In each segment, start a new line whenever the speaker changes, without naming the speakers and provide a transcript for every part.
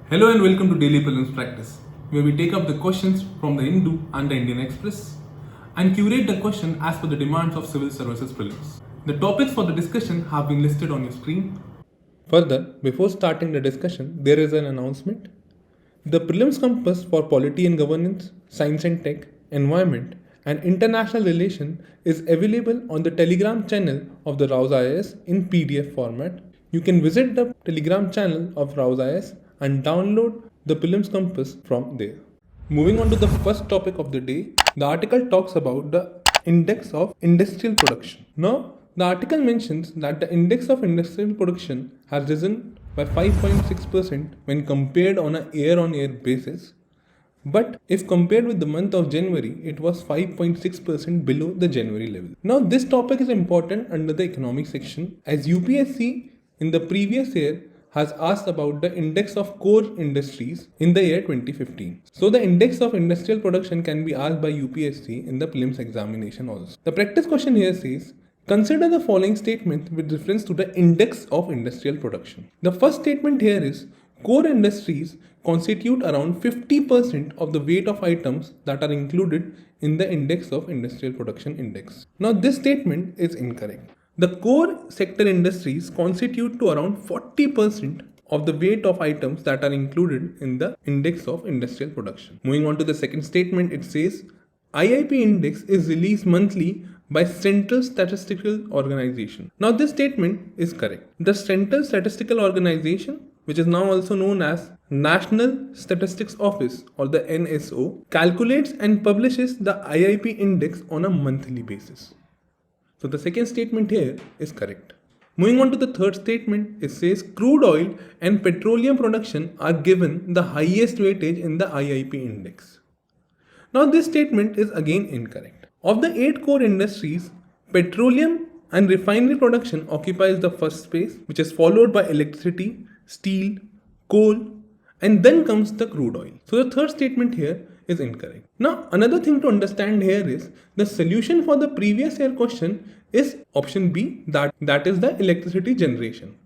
Hello and welcome to Daily Prelims Practice, where we take up the questions from the Hindu and the Indian Express and curate the question as per the demands of Civil Services Prelims. The topics for the discussion have been listed on your screen. Further, before starting the discussion, there is an announcement. The Prelims Compass for Polity and Governance, Science and Tech, Environment and International Relation is available on the Telegram channel of the Raus IAS in PDF format. You can visit the Telegram channel of Raus IAS and download the Prelims Compass from there. Moving on to the first topic of the day, the article talks about the index of industrial production. Now, the article mentions that the index of industrial production has risen by 5.6% when compared on a year-on-year basis. But if compared with the month of January, it was 5.6% below the January level. Now, this topic is important under the economic section as UPSC in the previous year has asked about the index of core industries in the year 2015. So the index of industrial production can be asked by UPSC in the prelims examination also. The practice question here says, consider the following statement with reference to the index of industrial production. The first statement here is, core industries constitute around 50% of the weight of items that are included in the index of industrial production index. Now this statement is incorrect. The core sector industries constitute to around 40% of the weight of items that are included in the index of industrial production. Moving on to the second statement, it says IIP index is released monthly by Central Statistical Organization. Now this statement is correct. The Central Statistical Organization, which is now also known as National Statistics Office or the NSO, calculates and publishes the IIP index on a monthly basis. So the second statement here is correct. Moving on to the third statement, it says crude oil and petroleum production are given the highest weightage in the IIP index. Now this statement is again incorrect. Of the 8 core industries, petroleum and refinery production occupies the first space, which is followed by electricity, steel, coal, and then comes the crude oil. So the third statement here is incorrect. Now another thing to understand here is the solution for the previous year question is option B, that is the electricity generation.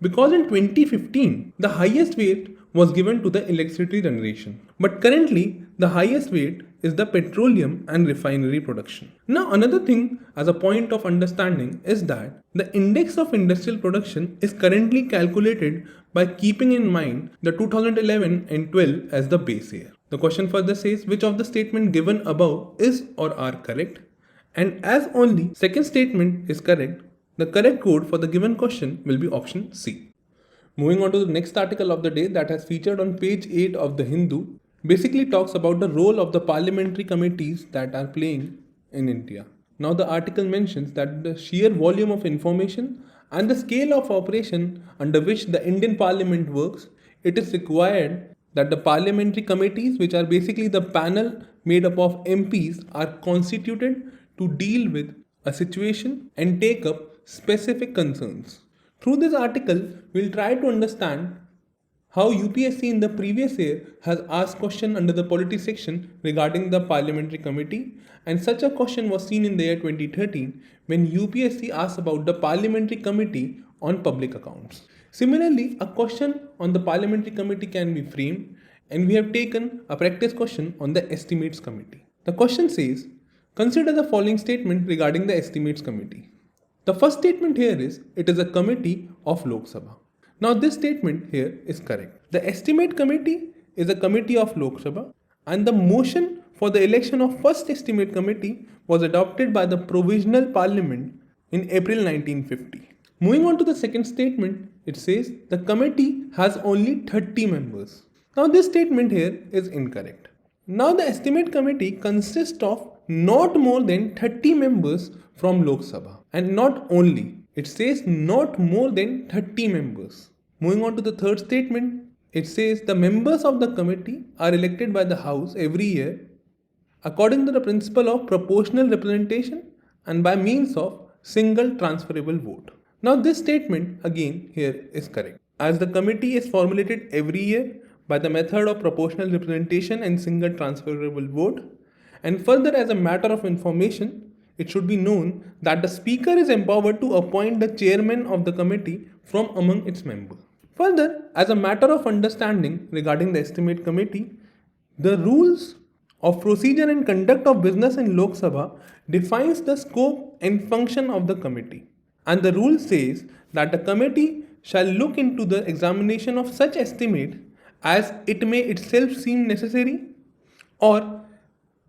Because in 2015 the highest weight was given to the electricity generation, but currently the highest weight is the petroleum and refinery production. Now another thing as a point of understanding is that the index of industrial production is currently calculated by keeping in mind the 2011 and 12 as the base year. The question further says which of the statement given above is or are correct, and as only second statement is correct, the correct code for the given question will be option C. Moving on to the next article of the day that has featured on page 8 of the Hindu, basically talks about the role of the parliamentary committees that are playing in India. Now the article mentions that the sheer volume of information and the scale of operation under which the Indian Parliament works, it is required that the parliamentary committees, which are basically the panel made up of MPs, are constituted to deal with a situation and take up specific concerns. Through this article, we'll try to understand how UPSC in the previous year has asked question under the polity section regarding the parliamentary committee, and such a question was seen in the year 2013 when UPSC asked about the parliamentary committee on public accounts. Similarly, a question on the parliamentary committee can be framed, and we have taken a practice question on the estimates committee. The question says, consider the following statement regarding the estimates committee. The first statement here is, it is a committee of Lok Sabha. Now this statement here is correct. The estimate committee is a committee of Lok Sabha, and the motion for the election of first estimate committee was adopted by the provisional parliament in April 1950. Moving on to the second statement, it says the committee has only 30 members. Now this statement here is incorrect. Now the estimate committee consists of not more than 30 members from Lok Sabha, and not only, it says not more than 30 members. Moving on to the third statement, it says the members of the committee are elected by the House every year according to the principle of proportional representation and by means of single transferable vote. Now this statement again here is correct, as the committee is formulated every year by the method of proportional representation and single transferable vote, and further as a matter of information, it should be known that the speaker is empowered to appoint the chairman of the committee from among its members. Further, as a matter of understanding regarding the estimate committee, the rules of procedure and conduct of business in Lok Sabha defines the scope and function of the committee. And the rule says that the committee shall look into the examination of such estimate as it may itself seem necessary, or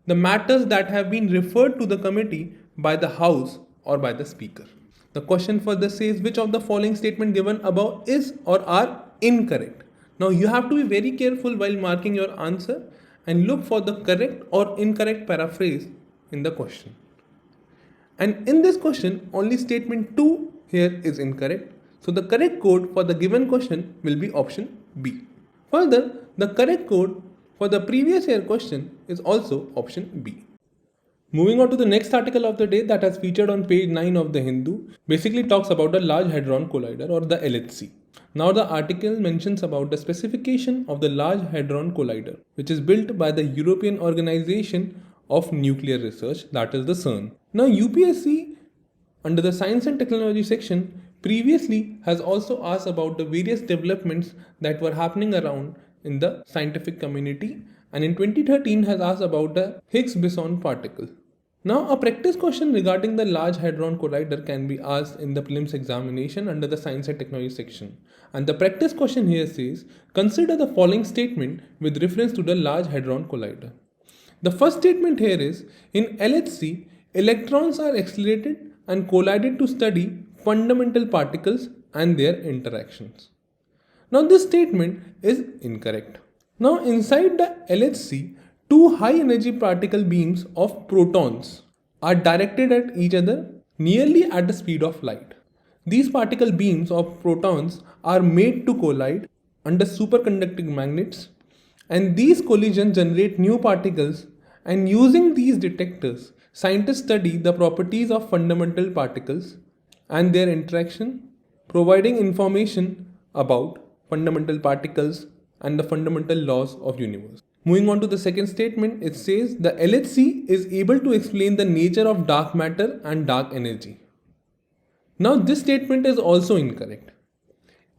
the matters that have been referred to the committee by the House or by the Speaker. The question further says which of the following statement given above is or are incorrect. Now you have to be very careful while marking your answer and look for the correct or incorrect paraphrase in the question. And in this question, only statement 2 here is incorrect. So the correct code for the given question will be option B. Further, the correct code for the previous year question is also option B. Moving on to the next article of the day that has featured on page 9 of the Hindu, basically talks about the Large Hadron Collider or the LHC. Now the article mentions about the specification of the Large Hadron Collider, which is built by the European Organization of Nuclear Research, that is the CERN. Now UPSC under the Science and Technology section previously has also asked about the various developments that were happening around in the scientific community, and in 2013 has asked about the Higgs boson particle. Now a practice question regarding the Large Hadron Collider can be asked in the prelims examination under the Science and Technology section, and the practice question here says consider the following statement with reference to the Large Hadron Collider. The first statement here is in LHC electrons are accelerated and collided to study fundamental particles and their interactions. Now this statement is incorrect. Now inside the LHC, two high energy particle beams of protons are directed at each other nearly at the speed of light. These particle beams of protons are made to collide under superconducting magnets, and these collisions generate new particles, and using these detectors, scientists study the properties of fundamental particles and their interaction, providing information about fundamental particles and the fundamental laws of universe. Moving on to the second statement, it says the LHC is able to explain the nature of dark matter and dark energy. Now this statement is also incorrect.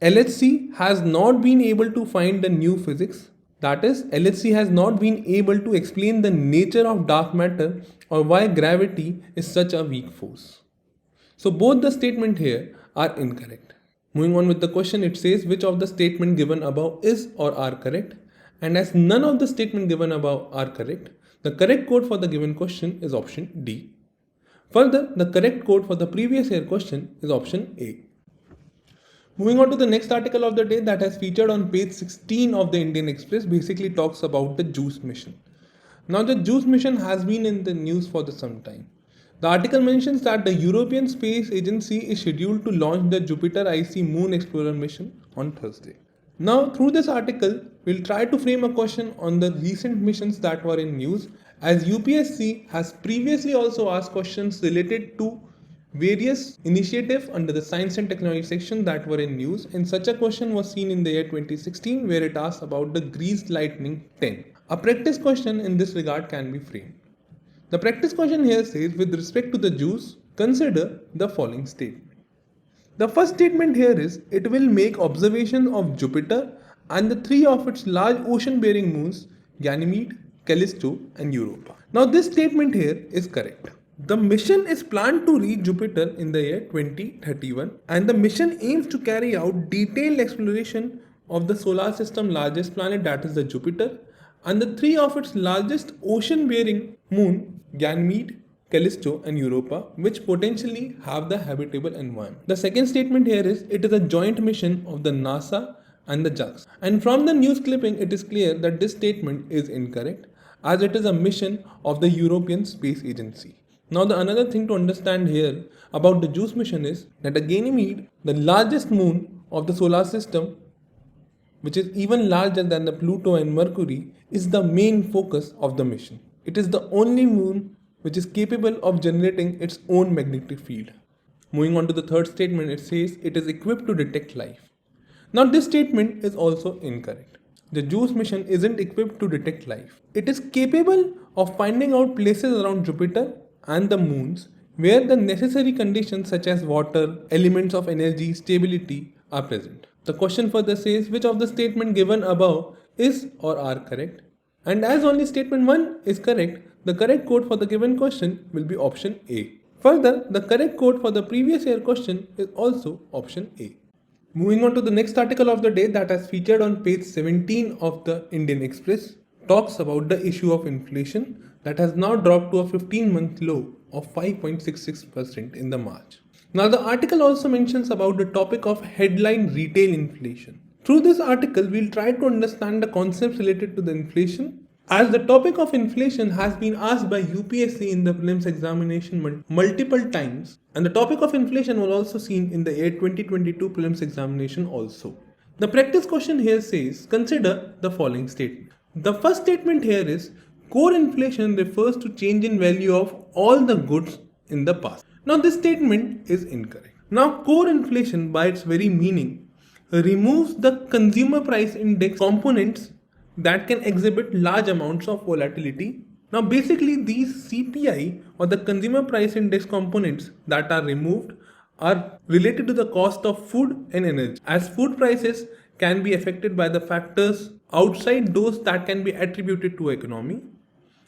LHC has not been able to find the new physics. That is, LHC has not been able to explain the nature of dark matter or why gravity is such a weak force. So both the statement here are incorrect. Moving on with the question, it says which of the statement given above is or are correct, and as none of the statement given above are correct, the correct code for the given question is option D. Further, the correct code for the previous year question is option A. Moving on to the next article of the day that has featured on page 16 of the Indian Express, basically talks about the JUICE mission. Now the JUICE mission has been in the news for some time. The article mentions that the European Space Agency is scheduled to launch the Jupiter IC Moon Explorer mission on Thursday. Now through this article, we'll try to frame a question on the recent missions that were in news, as UPSC has previously also asked questions related to various initiatives under the Science and Technology section that were in news, and such a question was seen in the year 2016 where it asked about the Greased Lightning 10. A practice question in this regard can be framed. The practice question here says with respect to the JUICE, consider the following statement. The first statement here is it will make observations of Jupiter and the three of its large ocean-bearing moons, Ganymede, Callisto and Europa. Now this statement here is correct. The mission is planned to reach Jupiter in the year 2031, and the mission aims to carry out detailed exploration of the solar system largest planet, that is the Jupiter, and the three of its largest ocean-bearing moon, Ganymede, Callisto and Europa, which potentially have the habitable environment. The second statement here is it is a joint mission of the NASA and the JAXA. And from the news clipping, it is clear that this statement is incorrect, as it is a mission of the European Space Agency. Now the another thing to understand here about the JUICE mission is that the Ganymede, the largest moon of the solar system, which is even larger than the Pluto and Mercury, is the main focus of the mission. It is the only moon which is capable of generating its own magnetic field. Moving on to the third statement, it says it is equipped to detect life. Now this statement is also incorrect. The JUICE mission isn't equipped to detect life. It is capable of finding out places around Jupiter and the moons where the necessary conditions such as water, elements of energy, stability are present. The question further says which of the statement given above is or are correct. And as only statement 1 is correct, the correct code for the given question will be option A. Further, the correct code for the previous year question is also option A. Moving on to the next article of the day that has featured on page 17 of the Indian Express, talks about the issue of inflation that has now dropped to a 15-month low of 5.66% in the March. Now the article also mentions about the topic of headline retail inflation. Through this article, we'll try to understand the concepts related to the inflation, as the topic of inflation has been asked by UPSC in the prelims examination multiple times, and the topic of inflation was also seen in the year 2022 prelims examination also. The practice question here says, consider the following statement. The first statement here is, core inflation refers to change in value of all the goods in the past. Now this statement is incorrect. Now core inflation by its very meaning removes the consumer price index components that can exhibit large amounts of volatility. Now basically these CPI or the consumer price index components that are removed are related to the cost of food and energy, as food prices can be affected by the factors outside those that can be attributed to economy,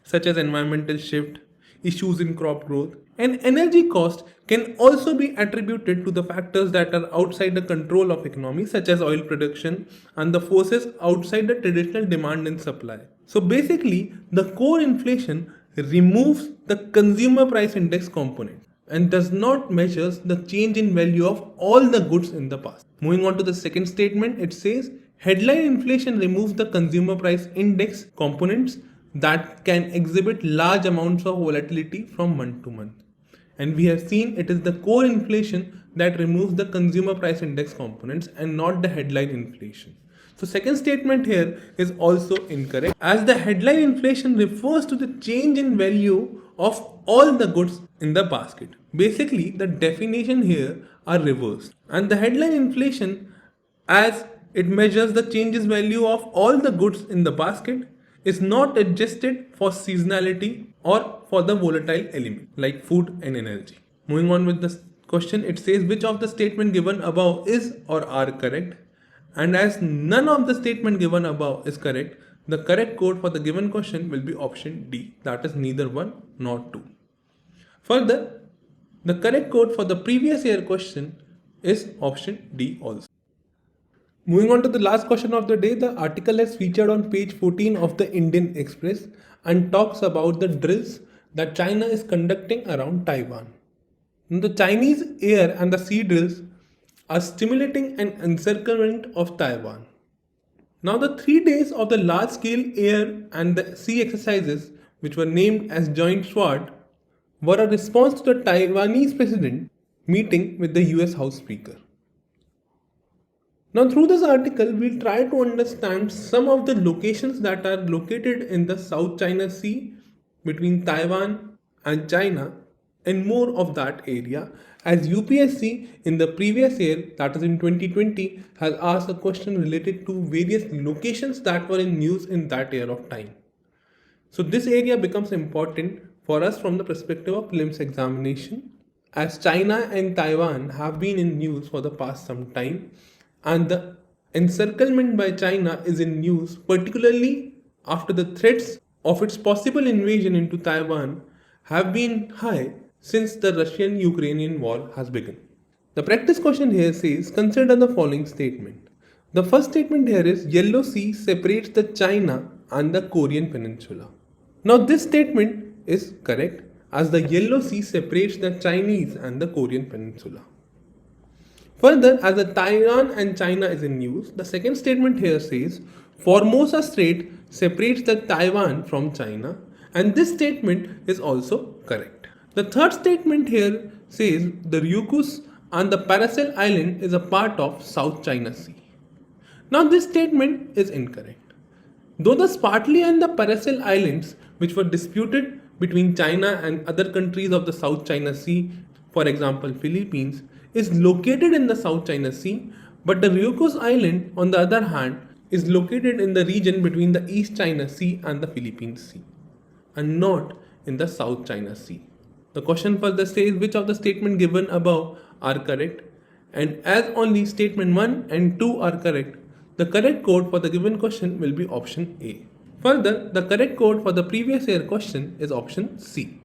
such as environmental shift, issues in crop growth, and energy cost can also be attributed to the factors that are outside the control of economy, such as oil production and the forces outside the traditional demand and supply. So basically, the core inflation removes the consumer price index component and does not measure the change in value of all the goods in the past. Moving on to the second statement, it says headline inflation removes the consumer price index components that can exhibit large amounts of volatility from month to month. And we have seen it is the core inflation that removes the consumer price index components and not the headline inflation. So second statement here is also incorrect, as the headline inflation refers to the change in value of all the goods in the basket. Basically, the definition here are reversed, and the headline inflation, as it measures the changes value of all the goods in the basket, is not adjusted for seasonality or for the volatile element like food and energy. Moving on with the question, it says which of the statement given above is or are correct, and as none of the statement given above is correct, the correct code for the given question will be option D, that is neither 1 nor 2. Further, the correct code for the previous year question is option D also. Moving on to the last question of the day, the article is featured on page 14 of the Indian Express and talks about the drills that China is conducting around Taiwan. The Chinese air and the sea drills are stimulating an encirclement of Taiwan. Now the 3 days of the large-scale air and the sea exercises, which were named as Joint SWORD, were a response to the Taiwanese president meeting with the US House Speaker. Now through this article, we'll try to understand some of the locations that are located in the South China Sea between Taiwan and China and more of that area, as UPSC in the previous year, that is in 2020, has asked a question related to various locations that were in news in that year of time. So this area becomes important for us from the perspective of prelims examination, as China and Taiwan have been in news for the past some time, and the encirclement by China is in news particularly after the threats of its possible invasion into Taiwan have been high since the Russian-Ukrainian war has begun. The practice question here says, consider the following statement. The first statement here is, Yellow Sea separates the China and the Korean Peninsula. Now this statement is correct, as the Yellow Sea separates the Chinese and the Korean Peninsula. Further, as the Taiwan and China is in news, the second statement here says, Formosa Strait separates the Taiwan from China, and this statement is also correct. The third statement here says the Ryukus and the Paracel Island is a part of South China Sea. Now this statement is incorrect. Though the Spratly and the Paracel Islands, which were disputed between China and other countries of the South China Sea, for example Philippines, is located in the South China Sea, but the Ryukus Island, on the other hand, is located in the region between the East China Sea and the Philippine Sea, and not in the South China Sea. The question further says which of the statements given above are correct, And as only statement 1 and 2 are correct, the correct code for the given question will be option A. Further, the correct code for the previous year question is option C.